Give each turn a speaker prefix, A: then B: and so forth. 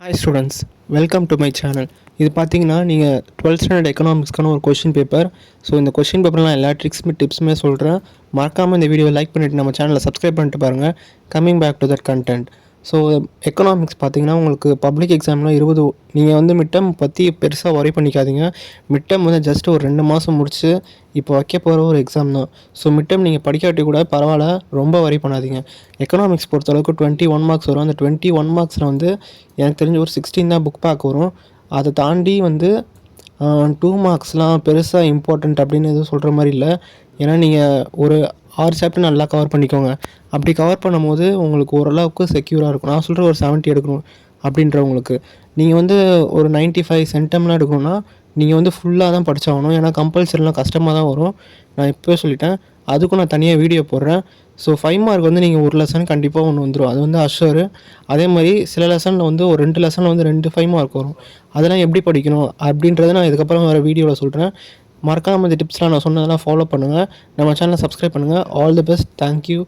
A: Hi students, welcome to my channel. இது பார்த்தீங்கன்னா நீங்கள் 12th ஸ்டாண்டர்ட் எக்கனாமிக்ஸ்க்கான ஒரு கொஷின் பேப்பர். ஸோ இந்த கொஷின் பேப்பரில் நான் எல்லா ட்ரிக்ஸுமே டிப்ஸுமே சொல்கிறேன். மறக்காமல் இந்த வீடியோவை லைக் பண்ணிவிட்டு நம்ம சேனலை சப்ஸ்கிரைப் பண்ணிட்டு பாருங்கள். Coming back to that content. So economics பார்த்தீங்கன்னா உங்களுக்கு பப்ளிக் எக்ஸாம்லாம் நீங்கள் வந்து மிட்டம் பற்றி பெருசாக ஒரி பண்ணிக்காதீங்க. மிட்டம் வந்து ஜஸ்ட் ஒரு 2 மாதம் முடிச்சு இப்போ வைக்க போகிற ஒரு எக்ஸாம் தான். ஸோ மிட்டம் நீங்கள் படிக்காட்டி கூட பரவாயில்ல, ரொம்ப வரி பண்ணாதீங்க. எக்கனாமிக்ஸ் பொறுத்தளவுக்கு 21 மார்க்ஸ் வரும். அந்த 21 மார்க்ஸில் வந்து எனக்கு தெரிஞ்ச ஒரு 16 தான் புக் பேக் வரும். அதை தாண்டி வந்து 2 மார்க்ஸ்லாம் பெருசாக இம்பார்ட்டண்ட் அப்படின்னு எதுவும் சொல்கிற மாதிரி இல்லை. ஏன்னா நீங்கள் ஒரு 6 சாப்டர் நல்லா கவர் பண்ணிக்கோங்க. அப்படி கவர் பண்ணும்போது உங்களுக்கு ஓரளவுக்கு செக்யூராக இருக்கும். நான் சொல்கிற ஒரு 70 எடுக்கணும் அப்படின்றவங்களுக்கு நீங்கள் வந்து ஒரு 95 சென்டம்லாம் எடுக்கணும்னா நீங்கள் வந்து ஃபுல்லாக தான் படித்தாகணும். ஏன்னா கம்பல்சரிலாம் கஷ்டமாக தான் வரும். நான் இப்போவே சொல்லிட்டேன், அதுக்கும் நான் தனியாக வீடியோ போடுறேன். ஸோ 5 மார்க் வந்து நீங்கள் ஒரு லெசன் கண்டிப்பாக ஒன்று வந்துடும், அது வந்து அஷ்யூரு. அதே மாதிரி சில லெசனில் வந்து ஒரு 2 லெசனில் வந்து 2 5 மார்க் வரும். அதெல்லாம் எப்படி படிக்கணும் அப்படின்றத நான் இதுக்கப்புறம் வேறு வீடியோவில் சொல்கிறேன். மறக்காமல் இந்த டிப்ஸ்லாம் நான் சொன்னதெல்லாம் ஃபாலோ பண்ணுங்கள். நம்ம சேனலை சப்ஸ்கிரைப் பண்ணுங்கள். All the best. தேங்க்யூ.